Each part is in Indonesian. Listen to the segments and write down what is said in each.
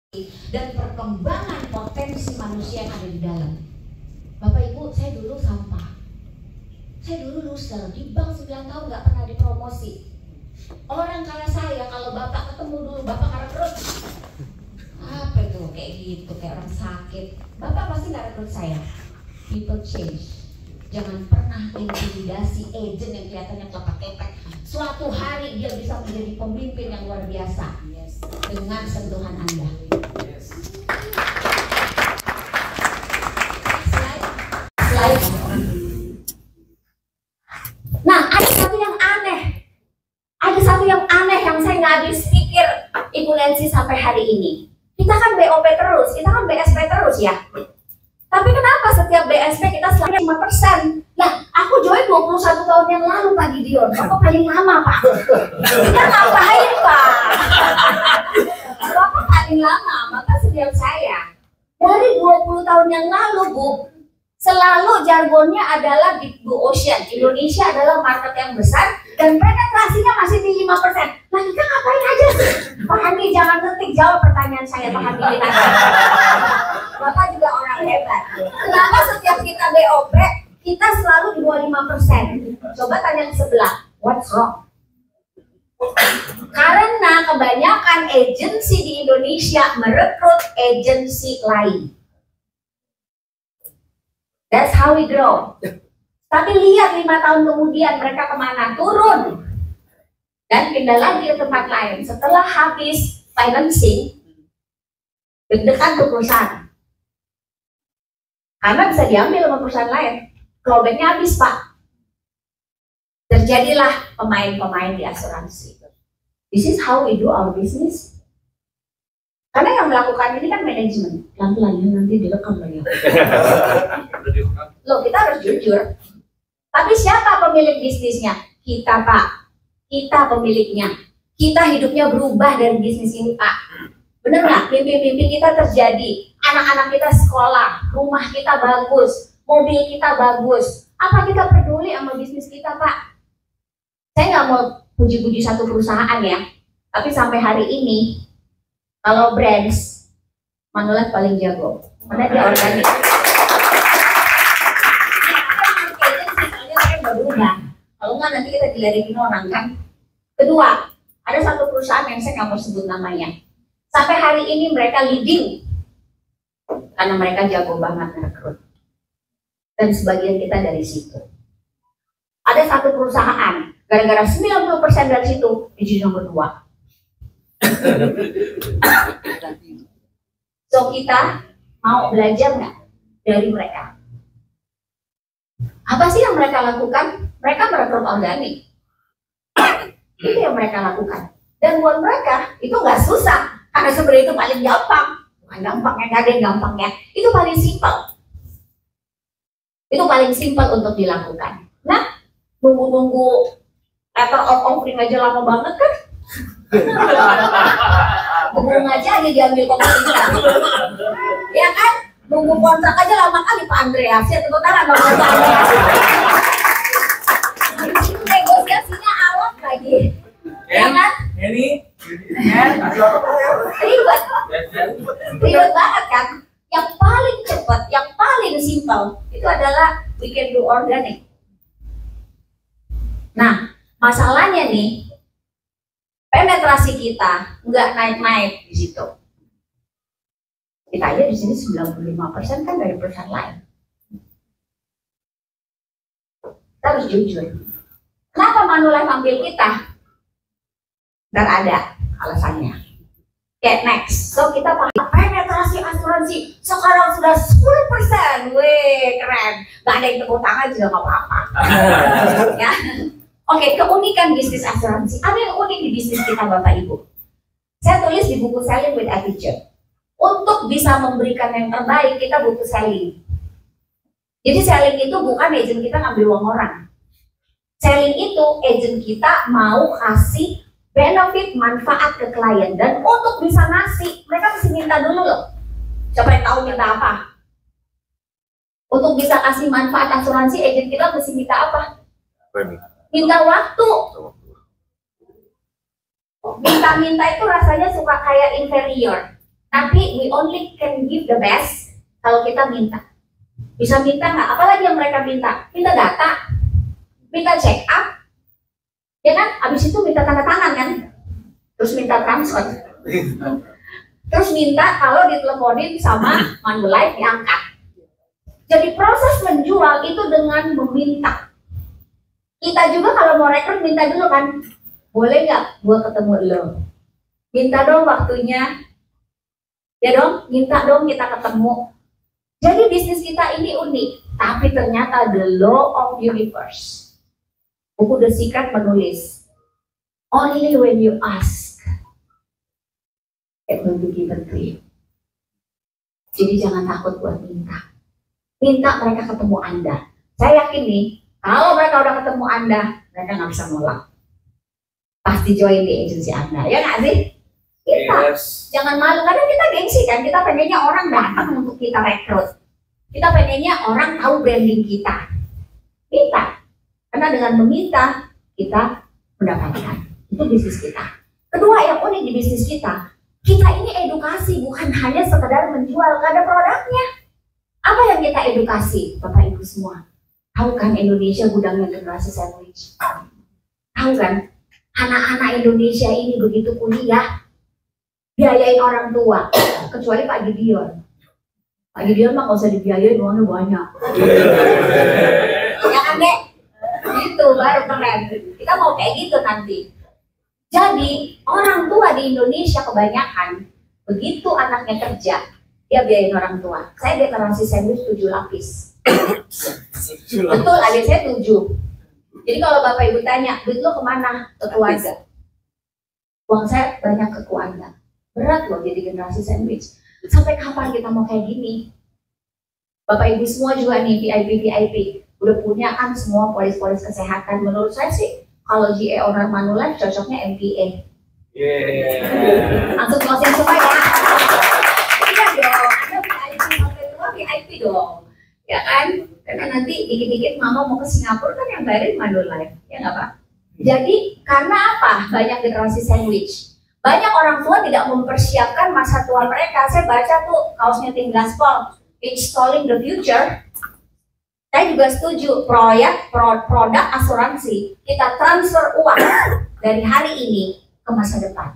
dan perkembangan potensi manusia yang ada di dalam. Bapak Ibu, saya dulu sampah. Saya dulu loser, di bank 9 tahun nggak pernah dipromosi. Orang kayak saya, kalau Bapak ketemu dulu, Bapak karena perut. Apa itu? Kayak gitu, kayak orang sakit. Bapak pasti nggak rekrut saya. People change. Jangan pernah intimidasi agent yang kelihatannya klepek-klepek. Suatu hari dia bisa menjadi pemimpin yang luar biasa dengan sentuhan Anda. Nah, ada satu yang aneh. Ada satu yang aneh yang saya nggak habis pikir, Ibu Nancy, sampai hari ini. Kita kan BOP terus, kita kan BSP terus ya. Tapi kenapa setiap BSP kita selalu 5%? Nah, aku join 21 tahun yang lalu, Pak Gideon. Bapak paling lama, Pak. Kita ngapain, Pak? Bapak paling lama, maka setiap saya. Dari 20 tahun yang lalu, Bu, selalu jargonnya adalah Big Blue Ocean. Indonesia adalah market yang besar dan penetrasinya masih di 5%. Nah, kita ngapain aja sih? Pak Handi, jangan ketik, jawab pertanyaan saya, Pak Handi. Bapak juga orang hebat. Kenapa setiap kita BOP, kita selalu di bawah 5%? Coba tanya ke sebelah, what's wrong? Karena kebanyakan agensi di Indonesia merekrut agensi lain. That's how we grow. Tapi lihat 5 tahun kemudian mereka kemana? Turun. Dan pindah lagi ke tempat lain. Setelah habis financing, deg-degan ke perusahaan. Karena bisa diambil sama perusahaan lain. Clawback-nya habis, Pak. Terjadilah pemain-pemain di asuransi. This is how we do our business. Karena yang melakukan ini kan manajemen. Pelan-pelan ya, nanti direkam lagi. Loh, kita harus jujur. Tapi siapa pemilik bisnisnya? Kita, Pak. Kita pemiliknya. Kita hidupnya berubah dari bisnis ini, Pak. Bener nggak? Mimpi-mimpi kita terjadi. Anak-anak kita sekolah, rumah kita bagus, mobil kita bagus. Apa kita peduli sama bisnis kita, Pak? Saya nggak mau puji-puji satu perusahaan ya. Tapi sampai hari ini, kalau brands, Manulife paling jago. Karena dia organik. Kalau nggak nanti kita diledekin orang kan. Kedua, ada satu perusahaan yang saya nggak mau sebut namanya. Sampai hari ini mereka leading karena mereka jago banget merekrut. Dan sebagian kita dari situ. Ada satu perusahaan, gara-gara 90% dari situ jadi nomor 2. So kita mau belajar nggak dari mereka? Apa sih yang mereka lakukan? Mereka merekrut organik. Itu yang mereka lakukan. Dan buat mereka itu nggak susah. Karena sebenarnya itu paling gampang. Bukan gampangnya, nggak ada yang gampangnya. Itu paling simpel. Itu paling simpel untuk dilakukan. Nah, nunggu-nunggu letter of offering aja lama banget kan? Hubung aja diambil komunitas. Ya kan? Nunggu kontrak aja lama kali Pak Andreas. Ya tepuk tangan dong Pak Andreas. Negosiasinya awal lagi. Ya kan? Ini ribet banget kan? Yang paling cepat, yang paling simpel itu adalah we can do organic. Nah, masalahnya nih, penetrasi kita nggak naik-naik di situ. Kita aja di sini 95% kan dari perusahaan lain. Kita harus jujur. Kenapa Manulife ambil kita? Dan ada alasannya. Oke, next. So kita pakai penetrasi asuransi sekarang sudah 10%. Wih, keren. Gak ada yang tepuk tangan juga gak apa-apa. Ya. Oke, keunikan bisnis asuransi. Ada yang unik di bisnis kita, Bapak Ibu. Saya tulis di buku Selling with Attitude. Untuk bisa memberikan yang terbaik, kita butuh selling. Jadi selling itu bukan agent kita ngambil uang orang. Selling itu agent kita mau kasih benefit, manfaat ke klien. Dan untuk bisa ngasih, mereka mesti minta dulu loh. Siapa yang tahu minta apa? Untuk bisa kasih manfaat asuransi, agent kita mesti minta apa? Minta waktu. Minta-minta itu rasanya suka kayak inferior. Tapi we only can give the best kalau kita minta. Bisa minta nggak? Apalagi yang mereka minta? Minta data, minta check up, ya kan? Abis itu minta tanda tangan kan? Terus minta transfer. Terus minta kalau diteleponin sama Manulife diangkat. Jadi proses menjual itu dengan meminta. Kita juga kalau mau rekrut minta dulu kan, boleh nggak gue ketemu lo? Minta dong waktunya, ya dong, minta dong kita ketemu. Jadi bisnis kita ini unik, tapi ternyata the law of universe. Buku The Secret menulis, only when you ask, it will be given to you. Jadi jangan takut buat minta. Minta mereka ketemu Anda. Saya yakin nih, kalau mereka udah ketemu Anda, mereka nggak bisa nolak. Pasti join di agensi Anda, ya nggak sih? Kita jangan malu, kadang kita gengsi kan, kita pengennya orang datang untuk kita rekrut. Kita pengennya orang tahu branding kita. Minta, karena dengan meminta kita mendapatkan. Itu bisnis kita. Kedua yang unik di bisnis kita ini edukasi, bukan hanya sekedar menjual, nggak ada produknya. Apa yang kita edukasi, Bapak Ibu semua? Tahu kan Indonesia gudangnya generasi sandwich? Tahu kan? Anak-anak Indonesia ini begitu kuliah, biayain orang tua, kecuali Pak Gideon. Pak Gideon mah nggak usah dibiayain, uangnya banyak. Ya kan, Dek? Gitu, baru keren. Kita mau kayak gitu nanti. Jadi, orang tua di Indonesia kebanyakan, begitu anaknya kerja, dia biayain orang tua. Saya deklarasi sandwich 7 lapis. Betul, adik saya 7. Jadi kalau Bapak Ibu tanya, duit lo kemana? Ke keluarga. Uang saya banyak ke keluarga. Berat loh jadi generasi sandwich. Sampai kapan kita mau kayak gini? Bapak Ibu semua juga nih, VIP. Udah punya kan semua polis-polis kesehatan. Menurut saya sih, kalau GA owner Manulife cocoknya MPA. Langsung closing semua ya. Iya dong, Anda VIP sampai tua VIP dong. Ya kan? Karena nanti dikit-dikit mama mau ke Singapura kan yang bayarin Manulife, ya nggak Pak? Jadi karena apa? Banyak generasi sandwich. Banyak orang tua tidak mempersiapkan masa tua mereka. Saya baca tuh kaosnya Tim Gaspol, Installing the Future. Saya juga setuju produk asuransi kita transfer uang dari hari ini ke masa depan.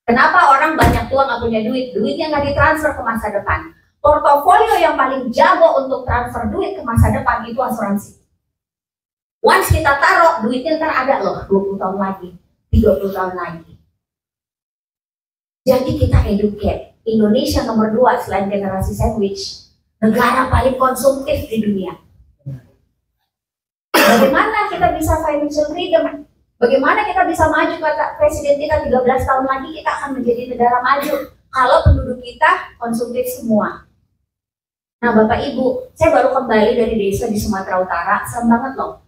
Kenapa orang banyak tua nggak punya duit? Duitnya nggak ditransfer ke masa depan. Portofolio yang paling jago untuk transfer duit ke masa depan itu asuransi. Once kita taruh, duitnya ntar ada loh 20 tahun lagi, 30 tahun lagi. Jadi kita educate. Indonesia nomor 2 selain generasi sandwich, negara paling konsumtif di dunia. Bagaimana kita bisa financial freedom? Bagaimana kita bisa maju? Kata presiden kita 13 tahun lagi kita akan menjadi negara maju kalau penduduk kita konsumtif semua. Nah Bapak Ibu, saya baru kembali dari desa di Sumatera Utara, serem banget loh.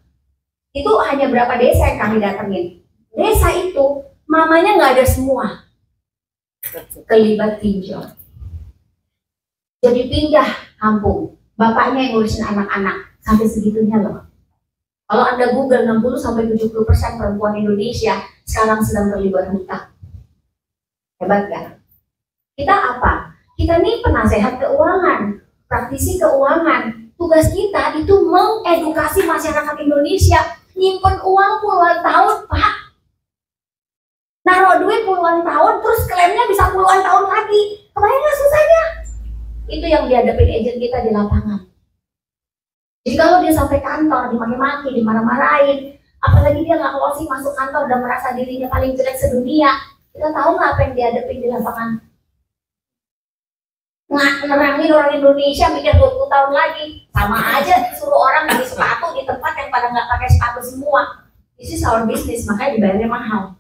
Itu hanya berapa desa yang kami datengin. Desa itu, mamanya nggak ada semua. Kelibat pinjol. Jadi pindah kampung, bapaknya yang ngurusin anak-anak, sampai segitunya loh. Kalau Anda Google 60-70% perempuan Indonesia sekarang sedang terlibat hutang. Hebat kan? Kita apa? Kita nih penasehat keuangan, praktisi keuangan. Tugas kita itu mengedukasi masyarakat Indonesia. Nyimpen uang puluhan tahun, Pak. Naruh duit puluhan tahun, terus klaimnya bisa puluhan tahun lagi. Kebayang nggak susahnya? Itu yang dihadapin agent kita di lapangan. Jadi kalau dia sampai kantor, dimaki-maki, dimarah-marahin, apalagi dia nggak closing masuk kantor dan merasa dirinya paling jelek sedunia, kita tahu nggak apa yang dihadapin di lapangan? Ngerangin orang Indonesia mikir 20 tahun lagi, sama aja suruh orang beli sepatu di tempat yang pada nggak pakai sepatu semua. This is our business, makanya dibayarnya mahal.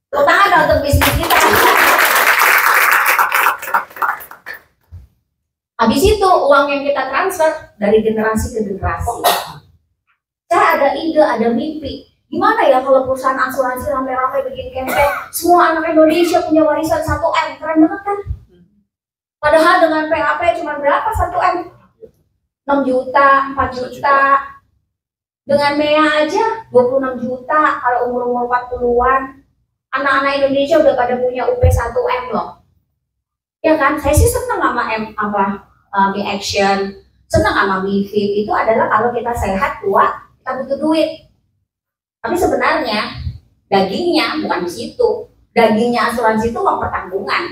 Tepuk tangan dong untuk bisnis kita. Habis itu uang yang kita transfer dari generasi ke generasi. Saya ada ide, ada mimpi. Gimana ya kalau perusahaan asuransi rame-rame bikin campaign, semua anak Indonesia punya warisan 1M, keren banget kan? Padahal dengan PHP cuma berapa 1M? 6 juta, 4 juta. Dengan MEA aja 26 juta kalau umur-umur 40-an. Anak-anak Indonesia udah pada punya UP 1M loh. Ya kan, saya sih senang sama Mi Action, senang sama Mi Fit. Itu adalah kalau kita sehat, tua, kita butuh duit. Tapi sebenarnya dagingnya bukan di situ. Dagingnya asuransi itu uang pertanggungan.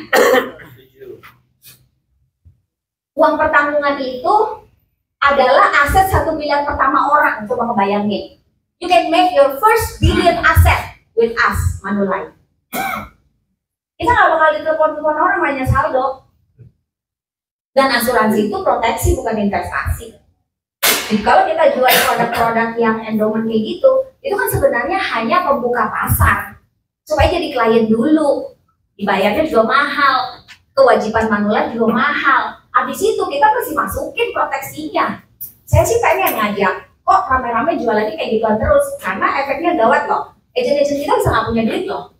Uang pertanggungan itu adalah aset 1 miliar pertama orang. Coba ngebayangin. You can make your first billion asset with us, Manulife. Kita nggak bakal ditelepon-telepon orang hanya saldo. Dan asuransi itu proteksi bukan investasi. Jadi kalau kita jual produk-produk yang endowment kayak gitu, itu kan sebenarnya hanya pembuka pasar supaya jadi klien dulu. Dibayarnya juga mahal, kewajiban Manulife juga mahal. Habis itu kita mesti masukin proteksinya. Saya sih pengen ngajak, kok rame-rame jualannya kayak gituan terus, karena efeknya gawat loh. Agent-agent kita bisa nggak punya duit loh.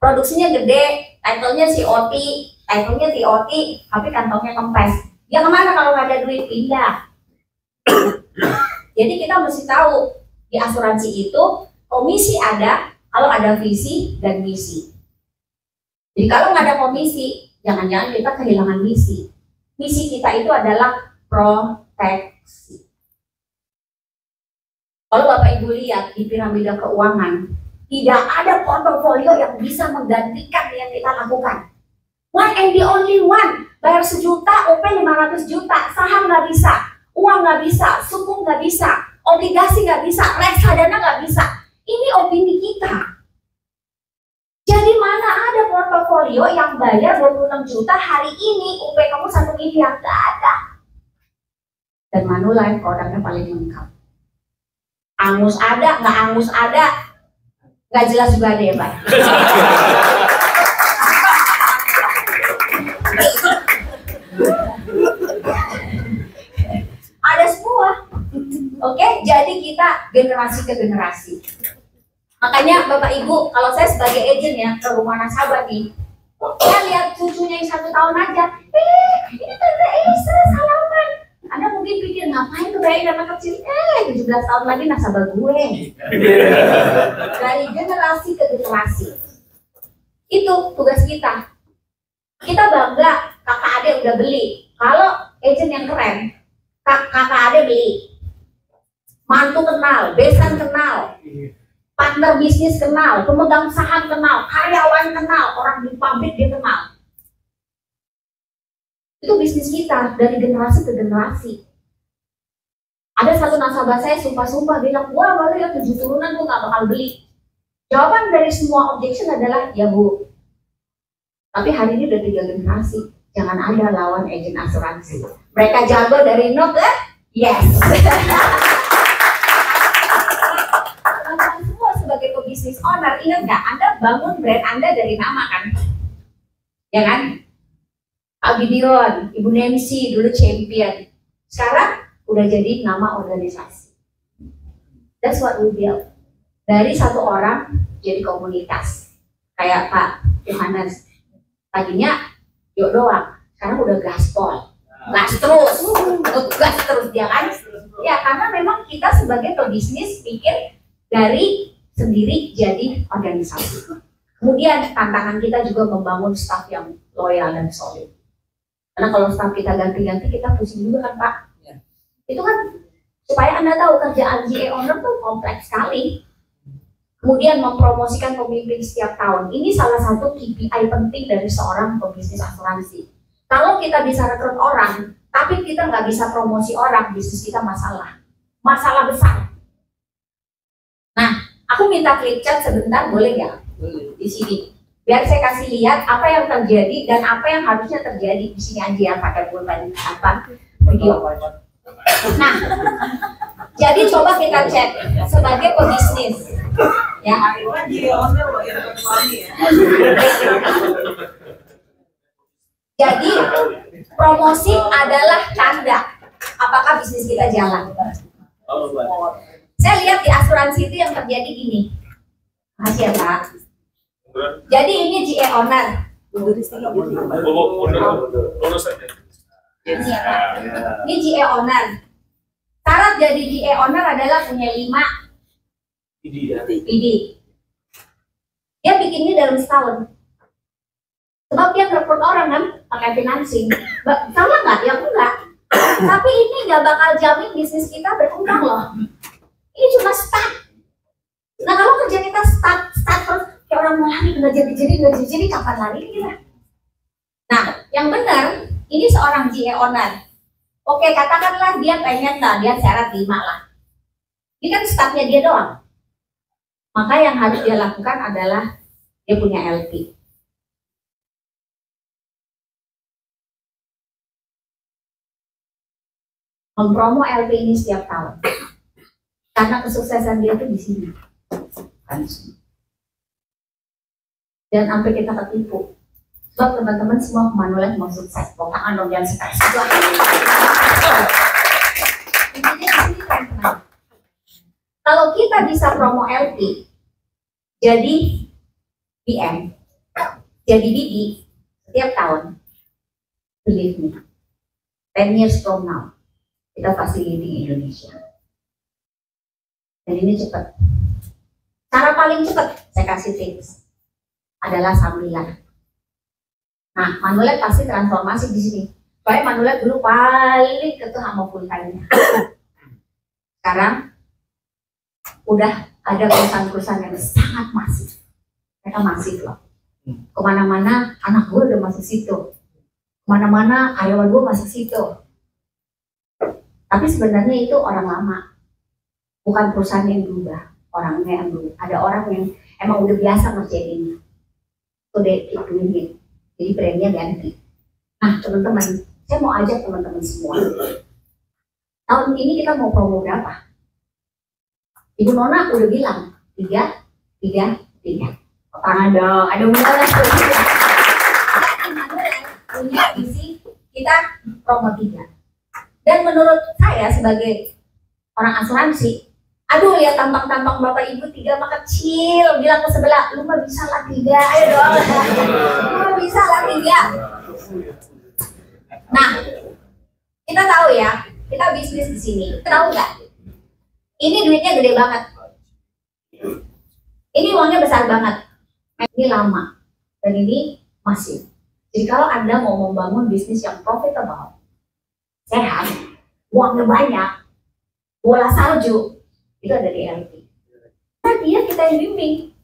Produksinya gede, title-nya COT, tapi kantongnya kempes. Ya kemana kalau nggak ada duit? Pindah. Jadi kita mesti tahu di asuransi itu komisi ada kalau ada visi dan misi. Jadi kalau nggak ada komisi, jangan-jangan kita kehilangan misi. Misi kita itu adalah proteksi. Kalau Bapak Ibu lihat di piramida keuangan, tidak ada portofolio yang bisa menggantikan yang kita lakukan. One and the only one. Bayar 1 juta, OP 500 juta, saham nggak bisa, uang nggak bisa, sukuk nggak bisa, obligasi nggak bisa, reksadana nggak bisa. Ini opini kita. Jadi mana ada portofolio yang bayar 26 juta hari ini, UP kamu 1 miliar, nggak ada. Dan Manulife produknya paling lengkap. Angus ada, nggak angus ada, nggak jelas juga ada ya Pak. Ada semua. Oke, jadi kita generasi ke generasi. Makanya Bapak Ibu, kalau saya sebagai agent ya ke rumah nasabah nih, saya lihat cucunya yang 1 tahun aja, ini Tante Esa salaman. Anda mungkin pikir ngapain tuh bayi anak kecil? 17 tahun lagi nasabah gue. Dari generasi ke generasi. Itu tugas kita. Kita bangga kakak adik udah beli. Kalau agent yang keren, kakak adik beli, mantu kenal, besan kenal, partner bisnis kenal, pemegang saham kenal, karyawan kenal, orang di pabrik dia kenal. Itu bisnis kita dari generasi ke generasi. Ada satu nasabah saya sumpah-sumpah bilang, wah baru ya 7 turunan gue gak bakal beli. Jawaban dari semua objection adalah, ya Bu, tapi hari ini udah 3 generasi, jangan ada lawan agen asuransi. Mereka jago dari no ke yes. Teman-teman semua sebagai pebisnis owner, ingat nggak? Anda bangun brand Anda dari nama kan? Ya kan? Pak Gideon, Ibu Nancy dulu champion. Sekarang udah jadi nama organisasi. That's what we build. Dari 1 orang jadi komunitas. Kayak Pak Yohanes. Tadinya yuk doang, sekarang udah gaspol. Gas terus dia kan? Ya karena memang kita sebagai pebisnis pikir dari sendiri jadi organisasi. Kemudian tantangan kita juga membangun staff yang loyal dan solid. Karena kalau staff kita ganti-ganti kita pusing juga kan Pak. Ya. Itu kan supaya Anda tahu kerjaan GA owner tuh kompleks sekali. Kemudian mempromosikan pemimpin setiap tahun. Ini salah satu KPI penting dari seorang pebisnis asuransi. Kalau kita bisa rekrut orang, tapi kita nggak bisa promosi orang, bisnis kita masalah. Masalah besar. Nah, aku minta clip chat sebentar, boleh nggak? Boleh. Di sini. Biar saya kasih lihat apa yang terjadi dan apa yang harusnya terjadi di sini aja ya pakai pulpen apa video. Nah, jadi coba kita cek sebagai pebisnis, ya. Jadi promosi adalah tanda apakah bisnis kita jalan. Saya lihat di asuransi itu yang terjadi gini. Makasih ya Pak. Jadi ini GA owner. Ini GA owner. Syarat jadi GA owner adalah punya 5 PD. Dia bikinnya dalam setahun. Sebab dia ngerekrut orang kan pakai financing. Salah nggak? Ya enggak. Tapi ini nggak bakal jamin bisnis kita berkembang loh. Ini cuma start. Nah kalau kerja kita start terus kayak orang mau lari nggak jadi kapan lari kita? Nah yang benar ini seorang GE owner. Oke katakanlah dia pengen lah dia syarat 5 lah. Ini kan startnya dia doang. Maka yang harus dia lakukan adalah dia punya LP. Mempromo LP ini setiap tahun. Karena kesuksesan dia tuh di sini. Dan sampai kita ketipu. Sebab teman-teman semua Manulife mau sukses. Tangan dong jangan stres. Kalau kita bisa promo LP, jadi BM, jadi BD setiap tahun, believe me, 10 years from now, kita pasti leading Indonesia. Dan ini cepat. Cara paling cepat, saya kasih tips, adalah sambilan. Nah, Manulife pasti transformasi di sini. Soalnya Manulife dulu paling ketuh sama full time-nya. Sekarang udah ada perusahaan-perusahaan yang sangat masif. Mereka masif loh. Kemana-mana anak gue udah masuk situ. Kemana-mana karyawan gue masuk situ. Tapi sebenarnya itu orang lama. Bukan perusahaan yang berubah. Orangnya yang berubah. Ada orang yang emang udah biasa ngerjain ini. So they keep doing it. Jadi brandnya ganti. Nah teman-teman, saya mau ajak teman-teman semua. Tahun ini kita mau promo berapa? Ibu Nona udah bilang 3. Tangan dong, ada undangan punya visi kita promo 3. Dan menurut saya sebagai orang asuransi, aduh lihat tampang-tampang bapak ibu 3 mah kecil, bilang ke sebelah, lu mah bisa lah 3, ayo dong, lu mah bisa lah 3. Nah, kita tahu ya, kita bisnis di sini, tahu nggak? Ini duitnya gede banget. Ini uangnya besar banget. Ini lama. Dan ini masif. Jadi kalau Anda mau membangun bisnis yang profitable, sehat, uangnya banyak, bola salju, itu ada di LP. Nah dia kita yang bimbing.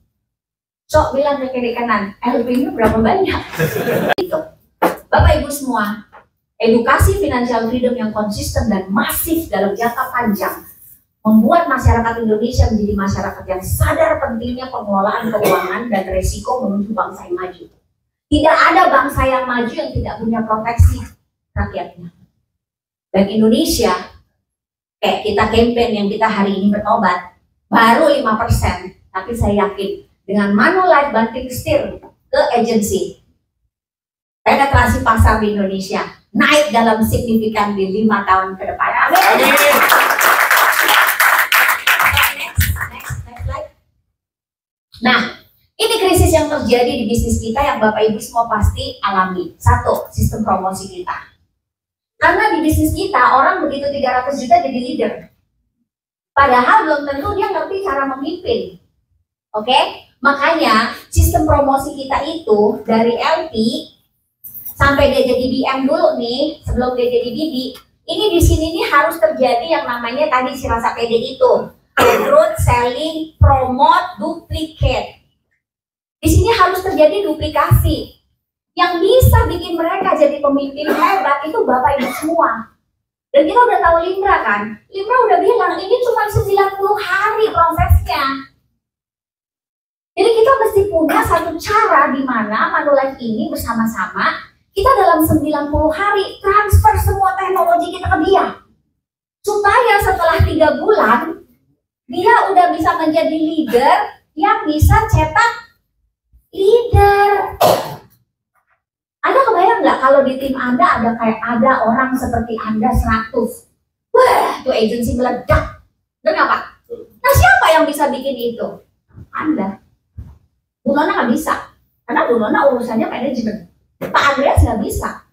Sok bilang ke kiri kanan, LP-nya berapa banyak? Itu. Bapak Ibu semua, edukasi financial freedom yang konsisten dan masif dalam jangka panjang membuat masyarakat Indonesia menjadi masyarakat yang sadar pentingnya pengelolaan keuangan dan resiko menuju bangsa yang maju. Tidak ada bangsa yang maju yang tidak punya proteksi rakyatnya. Dan Indonesia, kayak kita campaign yang kita hari ini bertobat, baru 5%. Tapi saya yakin dengan Manulife banting setir ke agensi, penetrasi pasar di Indonesia naik dalam signifikan di 5 tahun ke depan. Amin. Nah, ini krisis yang terjadi di bisnis kita yang Bapak Ibu semua pasti alami. 1, sistem promosi kita. Karena di bisnis kita, orang begitu 300 juta jadi leader. Padahal belum tentu dia ngerti cara memimpin. Oke? Makanya, sistem promosi kita itu dari LP sampai dia jadi BM dulu nih, sebelum dia jadi BD, ini di sini nih harus terjadi yang namanya tadi si rasa pede itu. Recruit, selling, promote, duplicate. Di sini harus terjadi duplikasi. Yang bisa bikin mereka jadi pemimpin hebat itu Bapak Ibu semua. Dan kita udah tahu Limbra kan? Limbra udah bilang ini cuma 90 hari prosesnya. Jadi kita mesti punya satu cara di mana Manulife ini bersama-sama kita dalam 90 hari transfer semua teknologi kita ke dia. Supaya setelah 3 bulan dia udah bisa menjadi leader yang bisa cetak leader. Anda kebayang nggak kalau di tim Anda ada orang seperti Anda 100? Wah, itu agensi meledak. Benar Pak? Nah siapa yang bisa bikin itu? Anda. Bu Nona nggak bisa. Karena Bu Nona urusannya manajemen. Pak Andreas nggak bisa.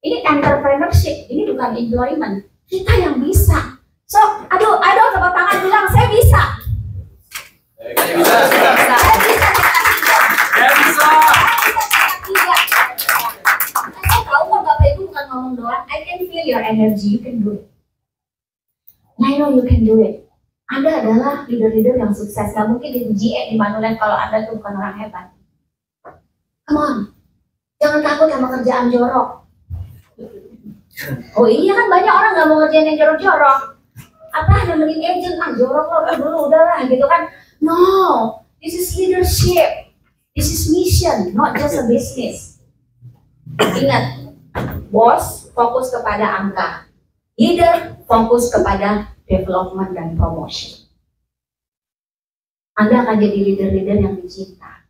Ini entrepreneurship, ini bukan employment. Kita yang bisa. So, aduh, tepuk tangan bilang, saya bisa. Saya bisa. your energy, you can do it. I know you can do it. Anda adalah leader-leader yang sukses. Gak mungkin di GE, di Manulife kalau Anda tuh bukan orang hebat. Come on. Jangan takut sama kerjaan jorok. Oh iya kan banyak orang gak mau ngerjain yang jorok-jorok. Apa nemenin agent, jorok loh dulu, udahlah gitu kan. No, this is leadership. This is mission, not just a business. Ingat, bos fokus kepada angka. Leader fokus kepada development dan promotion. Anda akan jadi leader-leader yang dicinta.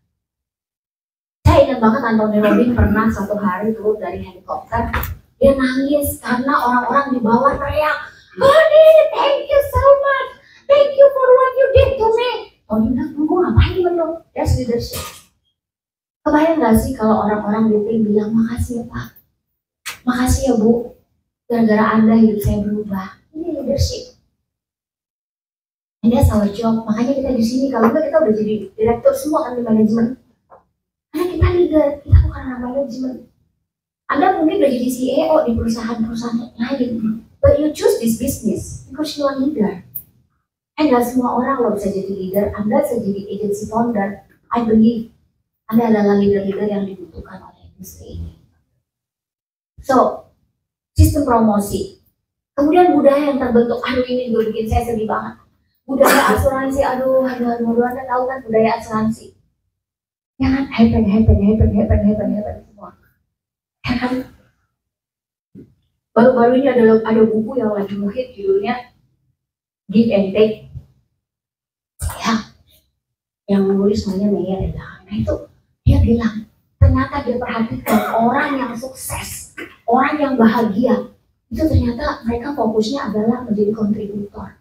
Saya ingat banget Anthony Robbins pernah satu hari turun dari helikopter, dia nangis karena orang-orang di bawah teriak, "Tony, thank you so much, thank you for what you did to me." Tony bilang, "Gue ngapain belum?" That's leadership. Kebayang gak sih kalau orang-orang di tim bilang, "Makasih ya Pak, makasih ya Bu, gara-gara Anda hidup saya berubah." Ini leadership. And that's our job. Makanya kita di sini, kalau enggak kita udah jadi direktur semua kan di manajemen. Karena kita leader, kita bukan orang manajemen. Anda mungkin udah jadi CEO di perusahaan-perusahaan lain, but you choose this business because you are leader. And gak semua orang lo bisa jadi leader. Anda bisa jadi agency founder. I believe Anda adalah leader-leader yang dibutuhkan oleh industri ini. So, sistem promosi. Kemudian budaya yang terbentuk. Aduh, ini juga bikin saya sedih banget. Budaya asuransi, aduh, Anda tahu kan budaya asuransi. Ya kan, happen semua. Ya kan, baru-baru ini ada buku yang lagi ngehit judulnya Give and Take. Ya, yang menulis namanya Meyer. Nah itu, dia bilang, ternyata dia perhatikan orang yang sukses, orang yang bahagia, itu ternyata mereka fokusnya adalah menjadi kontributor.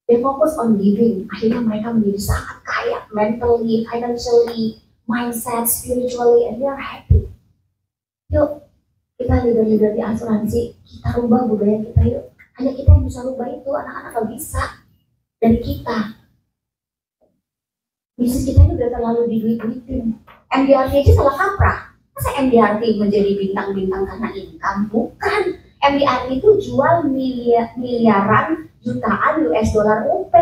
They focus on giving, akhirnya mereka menjadi sangat kaya, mentally, financially, mindset, spiritually, and they are happy. Yuk, kita leader-leader di asuransi, kita rubah budaya kita yuk. Hanya kita yang bisa rubah itu, anak-anak gak bisa. Dari kita. Bisnis kita ini udah terlalu diduit-duitin. MDRT aja salah kaprah. Masa MDRT menjadi bintang-bintang karena income? Bukan. MDRT itu jual miliaran, jutaan US dollar UP.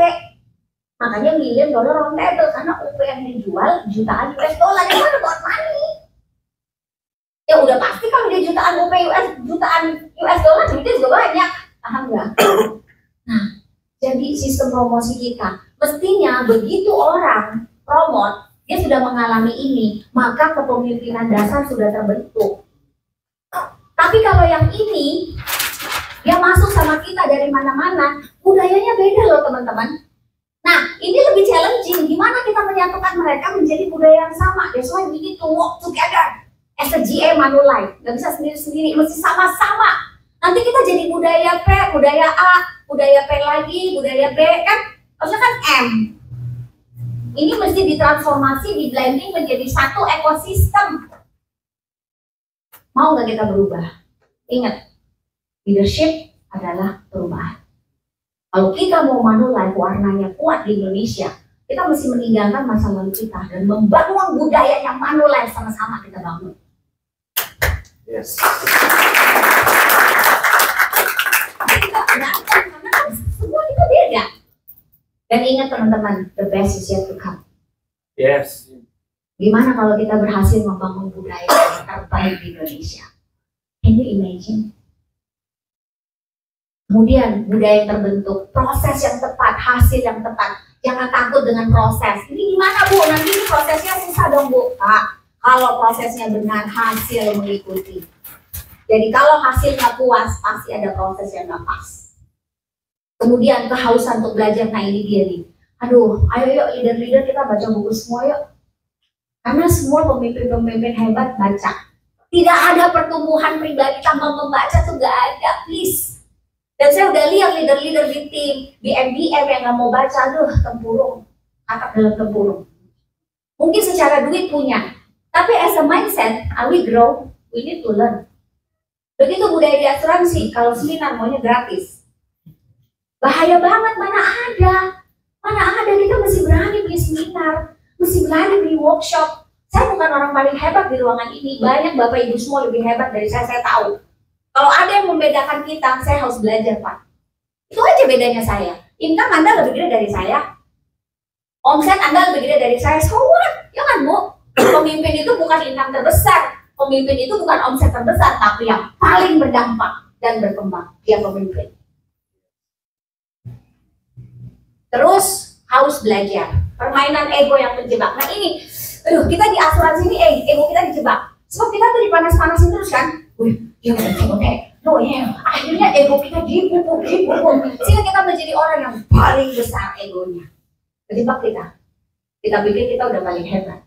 Makanya million dollar on table, karena UP yang dijual jutaan US dollar. Itu ada buat money. Ya udah pasti kalau dia jutaan UP jutaan US dollar, duitnya juga banyak. Paham nggak? Nah, jadi sistem promosi kita mestinya begitu orang promote, dia sudah mengalami ini, maka kepemimpinan dasar sudah terbentuk. Tapi kalau yang ini, dia masuk sama kita dari mana-mana, budayanya beda loh teman-teman. Nah, ini lebih challenging. Gimana kita menyatukan mereka menjadi budaya yang sama? That's why we need to work together as a GA Manulife. Gak bisa sendiri-sendiri, mesti sama-sama. Nanti kita jadi budaya P, budaya A, budaya P lagi, budaya B, kan? Maksudnya kan M. Ini mesti ditransformasi, di blending menjadi satu ekosistem. Mau nggak kita berubah? Ingat, leadership adalah perubahan. Kalau kita mau Manulife warnanya kuat di Indonesia, kita mesti meninggalkan masa lalu kita dan membangun budaya yang Manulife sama-sama kita bangun. Yes. Karena kan semua kita beda. Dan ingat teman-teman, the best is yet to come. Yes. Gimana kalau kita berhasil membangun budaya yang terbaik di Indonesia? Can you imagine? Kemudian budaya yang terbentuk, proses yang tepat, hasil yang tepat. Jangan takut dengan proses. Ini gimana Bu? Nanti ini prosesnya susah dong Bu. Pak, kalau prosesnya benar, hasil mengikuti. Jadi kalau hasilnya puas, pasti ada proses yang nggak pas. Kemudian kehausan untuk belajar, nah ini dia nih. Aduh, ayo yuk leader-leader kita baca buku semua yuk. Karena semua pemimpin-pemimpin hebat baca. Tidak ada pertumbuhan pribadi tanpa membaca tuh gak ada, please. Dan saya udah lihat leader-leader di tim, di MBM yang gak mau baca, aduh tempurung. Kakak dalam tempurung. Mungkin secara duit punya. Tapi as a mindset, are we grow? We need to learn. Begitu budaya di asuransi, kalau seminar maunya gratis. Bahaya banget, mana ada kita mesti berani beli seminar, mesti berani beli workshop. Saya bukan orang paling hebat di ruangan ini, banyak bapak ibu semua lebih hebat dari saya tahu. Kalau ada yang membedakan kita, saya harus belajar, Pak. Itu aja bedanya saya. Income Anda lebih gede dari saya. Omset Anda lebih gede dari saya. So what? Ya kan, Bu? Pemimpin itu bukan income terbesar. Pemimpin itu bukan omset terbesar, tapi yang paling berdampak dan berkembang. Dia pemimpin. Terus harus belajar. Permainan ego yang menjebak. Nah ini, kita di asuransi ini ego kita dijebak. Sebab kita tuh dipanas-panasin terus kan. Dia akhirnya ego kita dipupuk. Sehingga kita menjadi orang yang paling besar egonya. Kejebak kita. Kita pikir kita udah paling hebat.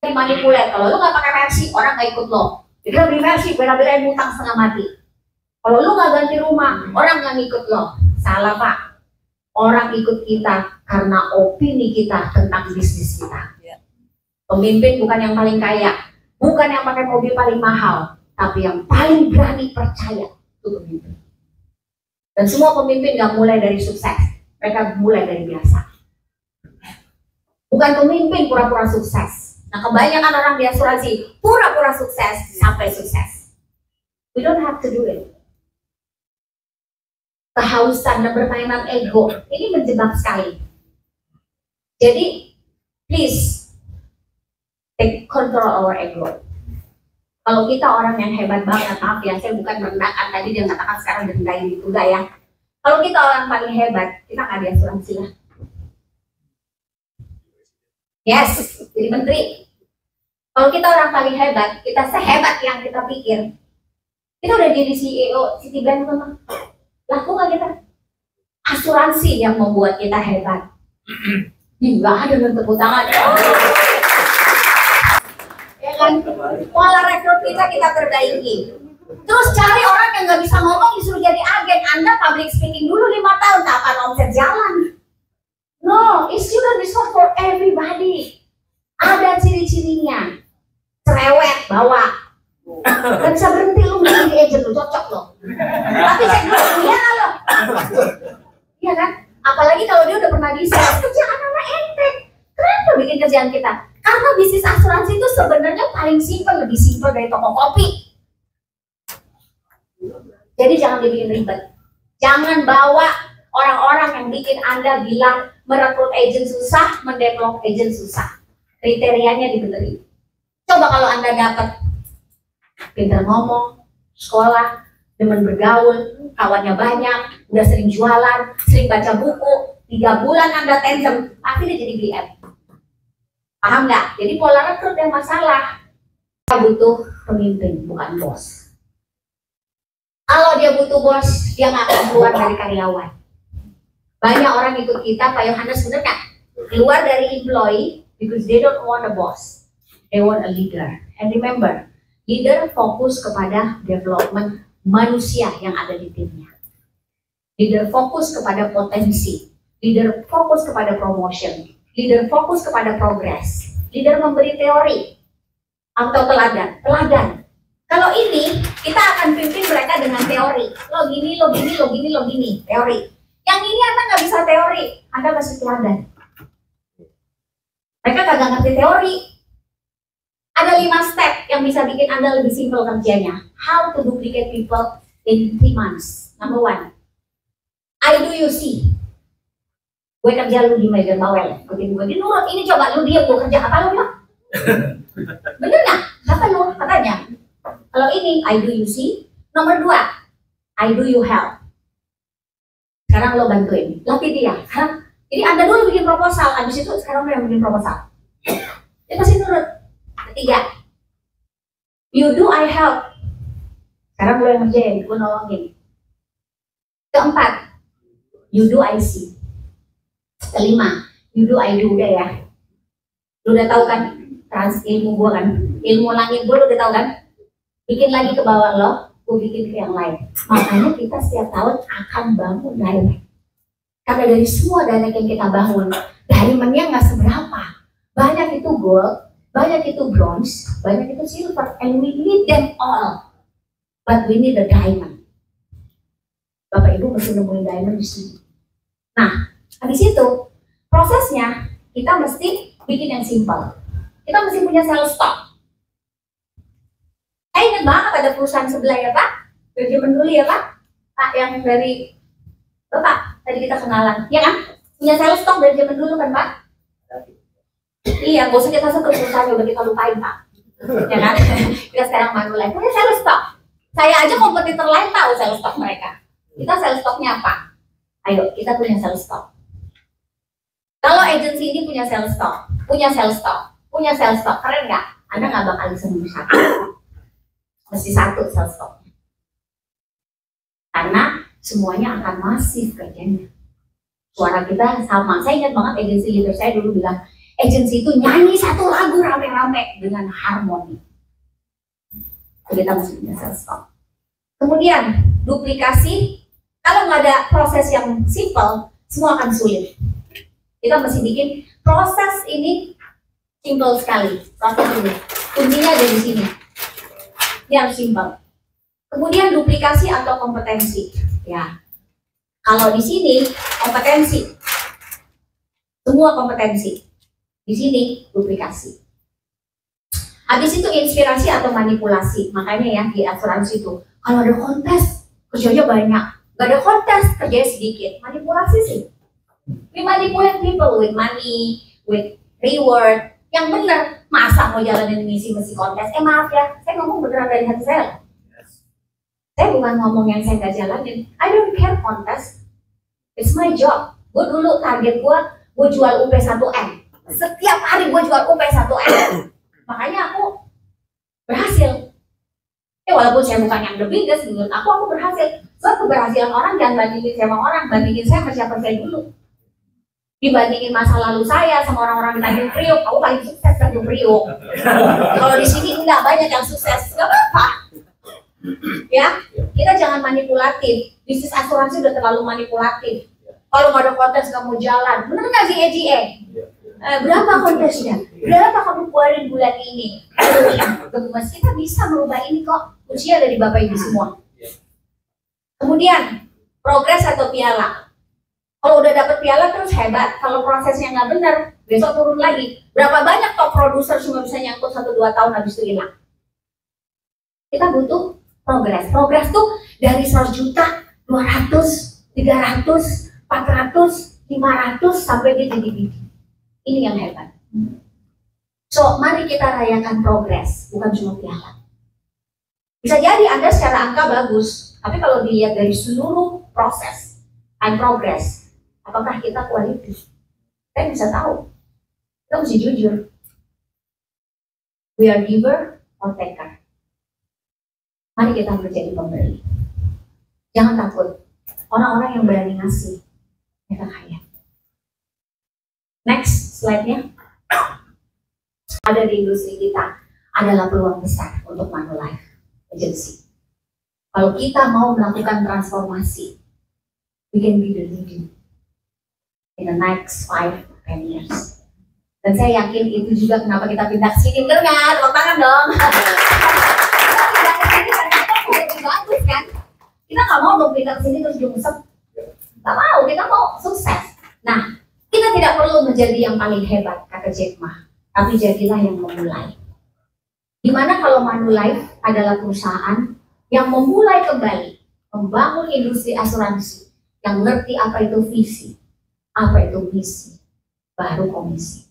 Dimanipuler. Kalau lu nggak pakai Mercy, orang nggak ikut lo. Jadi beli Mercy, bela-belain utang setengah mati. Kalau lu nggak ganti rumah, orang nggak ngikut lo. Salah, Pak. Orang ikut kita karena opini kita tentang bisnis kita. Pemimpin bukan yang paling kaya, bukan yang pakai mobil paling mahal, tapi yang paling berani percaya itu pemimpin. Dan semua pemimpin nggak mulai dari sukses, mereka mulai dari biasa. Bukan pemimpin pura-pura sukses. Nah, kebanyakan orang di asuransi pura-pura sukses sampai sukses. We don't have to do it. Kehausan dan permainan ego ini menjebak sekali. Jadi, please take control our ego. Kalau kita orang yang hebat banget, maaf ya, saya bukan merendahkan, tadi dia mengatakan sekarang direndahin itu enggak ya. Kalau kita orang paling hebat, kita nggak di asuransi lah. Yes, jadi menteri. Kalau kita orang paling hebat, kita sehebat yang kita pikir, kita udah jadi CEO Citibank teman. Laku nggak kita? Asuransi yang membuat kita hebat. Nggak ada yang tepuk tangan. Ya kan? Pola rekrut kita perbaiki. Terus cari orang yang nggak bisa ngomong disuruh jadi agen. Anda public speaking dulu 5 tahun, kapan omset jalan? No, it shouldn't be so for everybody. Ada ciri-cirinya. Cerewet, bawa. Gak bisa berhenti lu menjadi agent lu, cocok lo. Tapi cek dulu, iya lo. Iya kan? Apalagi kalau dia udah pernah di sales, kerjaan anak enteng. Kenapa bikin kerjaan kita? Karena bisnis asuransi itu sebenarnya paling simpel, lebih simpel dari toko kopi. Jadi jangan dibikin ribet. Jangan bawa orang-orang yang bikin Anda bilang merekrut agent susah, mendevelop agent susah. Kriterianya dibenerin. Coba kalau Anda dapat pintar ngomong, sekolah, demen bergaul, kawannya banyak, udah sering jualan, sering baca buku, 3 bulan Anda tandem, pasti dia jadi BM. Paham nggak? Jadi pola rekrut yang masalah. Kita butuh pemimpin, bukan bos. Kalau dia butuh bos, dia nggak akan keluar dari karyawan. Banyak orang ikut kita, Pak Yohanes bener nggak? Keluar dari employee because they don't want a boss, they want a leader. And remember, leader fokus kepada development manusia yang ada di timnya. Leader fokus kepada potensi. Leader fokus kepada promotion. Leader fokus kepada progress. Leader memberi teori atau teladan. Kalau ini, kita akan pimpin mereka dengan teori. Lo gini, lo gini, lo gini, lo gini. Teori. Yang ini Anda nggak bisa teori. Anda masih teladan. Mereka kagak ngerti teori. Ada 5 step yang bisa bikin Anda lebih simpel kerjanya. How to duplicate people in 3 months. Number 1. I do you see. Gue kerja lu di meja bawel. Gue nurut ini coba lu diam gue kerja apa lu bilang? Bener nggak? Kata lu katanya. Kalau ini I do you see. Nomor 2. I do you help. Sekarang lo bantuin. Latih dia. Jadi Anda dulu bikin proposal. Habis itu sekarang lo yang bikin proposal. Dia pasti nurut. 3. You do I help. Sekarang gue yang ngerjain, gue nolongin. 4. You do I see. 5. You do I do. Udah ya. Lu udah tahu kan ilmu gue kan, ilmu langit gue lu udah tahu kan. Bikin lagi ke bawah lo, gue bikin ke yang lain. Makanya kita setiap tahun akan bangun direct. Karena dari semua direct yang kita bangun, diamondnya nggak seberapa. Banyak itu gold, banyak itu bronze, banyak itu silver, and we need them all. But we need a diamond. Bapak Ibu mesti nemuin diamond di sini. Nah, habis itu prosesnya kita mesti bikin yang simple. Kita mesti punya sales stock. Saya ingat banget ada perusahaan sebelah ya Pak, Dari zaman dulu ya Pak? Pak yang dari Bapak, tadi kita kenalan, ya kan? Punya sales stock dari zaman dulu kan Pak? Iya, gak usah kita sebut perusahaan, udah kita lupain Pak. Ya kan? Kita sekarang Manulife punya sales stock. Saya aja kompetitor lain tahu sales stock mereka. Kita sales stocknya apa? Ayo, kita punya sales stock. Kalau agensi ini punya sales stock, punya sales stock, punya sales stock, keren nggak? Anda nggak bakal bisa membeli satu. Mesti satu sales stock. Karena semuanya akan masif kerjanya. Suara kita sama. Saya ingat banget agensi leader saya dulu bilang, agensi itu nyanyi satu lagu rame-rame dengan harmoni. Kita mesti punya sales stock. Kemudian duplikasi, kalau nggak ada proses yang simple, semua akan sulit. Kita mesti bikin proses ini simple sekali. Proses ini, kuncinya ada di sini. Ini harus simple. Kemudian duplikasi atau kompetensi. Ya, kalau di sini kompetensi, semua kompetensi. Di sini duplikasi. Habis itu inspirasi atau manipulasi. Makanya ya di asuransi itu kalau ada kontes kerjanya banyak, gak ada kontes kerjanya sedikit. Manipulasi sih. We manipulate people with money, with reward. Yang benar, masa mau jalanin misi kontes? Maaf ya, saya ngomong beneran dari hati saya. Saya bukan ngomong yang saya gak jalanin. I don't care kontes. It's my job. Gue dulu target gue jual UP 1M. Setiap hari gue jual UP 1M. Makanya aku berhasil. Ya walaupun saya bukan yang the biggest, menurut aku berhasil. Sebab keberhasilan orang jangan bandingin sama orang, bandingin saya sama siapa saya dulu. Dibandingin masa lalu saya sama orang-orang di Tanjung Priok, aku paling sukses Tanjung Priok. Kalau di sini enggak banyak yang sukses, nggak apa-apa. Ya, kita jangan manipulatif. Bisnis asuransi udah terlalu manipulatif. Kalau nggak ada kontes nggak mau jalan, bener nggak sih EGE? Berapa kontesnya? Berapa kamu keluarin bulan ini? Gemes, kita bisa merubah ini kok. Kuncinya dari Bapak Ibu semua. Kemudian, progres atau piala. Kalau udah dapet piala terus hebat. Kalau prosesnya nggak benar, besok turun lagi. Berapa banyak top produser cuma bisa nyangkut 1-2 tahun habis itu hilang. Kita butuh progres. Progres tuh dari 100 juta, 200, 300, 400, 500 sampai di gede-gede. Ini yang hebat. So, mari kita rayakan progres, bukan cuma piala. Bisa jadi Anda secara angka bagus, tapi kalau dilihat dari seluruh proses and progress, apakah kita kualitas? Saya bisa tahu. Kita mesti jujur. We are giver or taker. Mari kita menjadi pemberi. Jangan takut. Orang-orang yang berani ngasih, mereka kaya. Next slide-nya. Ada di industri kita adalah peluang besar untuk Manulife Agency. Kalau kita mau melakukan transformasi, we can be the leader in the next 5-10 years. Dan saya yakin itu juga kenapa kita pindah ke sini. Bener nggak? Tepuk tangan dong. Kita pindah ke sini karena kita mau lebih bagus kan? Kita nggak mau dong pindah ke sini terus nyungsep. Nggak mau, kita mau sukses. Nah, kita tidak perlu menjadi yang paling hebat, kata Jack Ma, tapi jadilah yang memulai. Dimana kalau Manulife adalah perusahaan yang memulai kembali membangun industri asuransi yang ngerti apa itu visi, apa itu misi, baru komisi.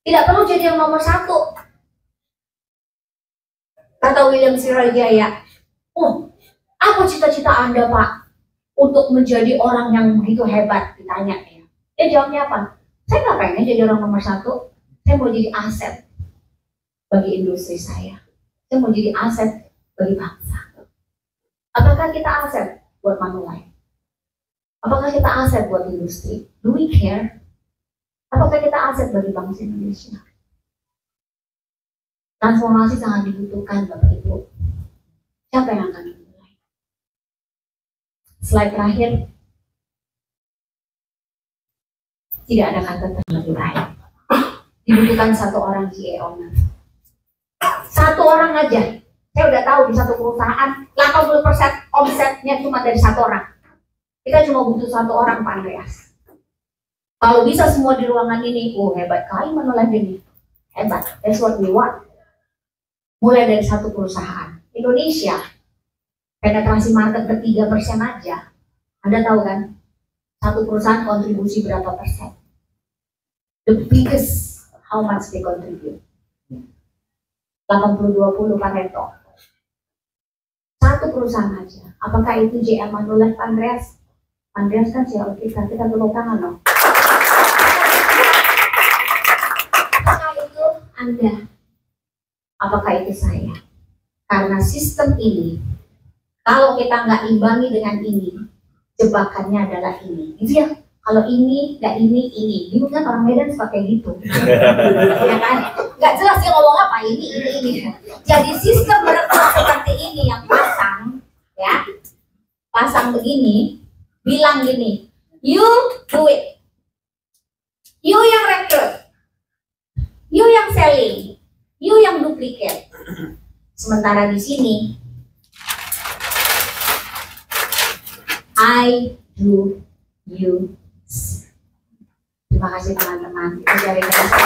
Tidak perlu jadi yang nomor 1. Kata William Sirajaya, apa cita-cita Anda Pak untuk menjadi orang yang begitu hebat? Ditanya ya. Dia jawabnya apa? Saya nggak pengen jadi orang nomor 1. Saya mau jadi aset bagi industri saya. Saya mau jadi aset bagi bangsa. Apakah kita aset buat Manulife? Apakah kita aset buat industri? Do we care? Apakah kita aset bagi bangsa Indonesia? Transformasi sangat dibutuhkan Bapak Ibu. Siapa yang akan memulai? Slide terakhir. Tidak ada kata terlebih baik. Dibutuhkan satu orang CEO. Satu orang aja. Saya udah tahu di satu perusahaan 80% omsetnya cuma dari satu orang. Kita cuma butuh satu orang, Pak Andreas. Kalau bisa semua di ruangan ini, hebat kali Manulife ini. Hebat. That's what we want. Mulai dari satu perusahaan. Indonesia penetrasi market ke 3% aja. Anda tahu kan? Satu perusahaan kontribusi berapa persen? The biggest, how much they contribute? 80-20 Pareto. Satu perusahaan aja. Apakah itu JM Manulife Andreas? Andreas kan siapa kita tepuk tangan loh. Apakah itu Anda? Apakah itu saya? Karena sistem ini, kalau kita nggak imbangi dengan ini, jebakannya adalah ini. Gitu ya. Kalau ini, nggak ini. Bingung kan orang Medan suka kayak gitu. Ya kan? Nggak jelas dia ngomong apa, ini. Jadi sistem merekrut seperti ini yang pasang, ya. Pasang begini, bilang gini, you do it. You yang rekrut. You yang selling. You yang duplicate. Sementara di sini, I do, you. Terima kasih teman-teman. Itu dari saya.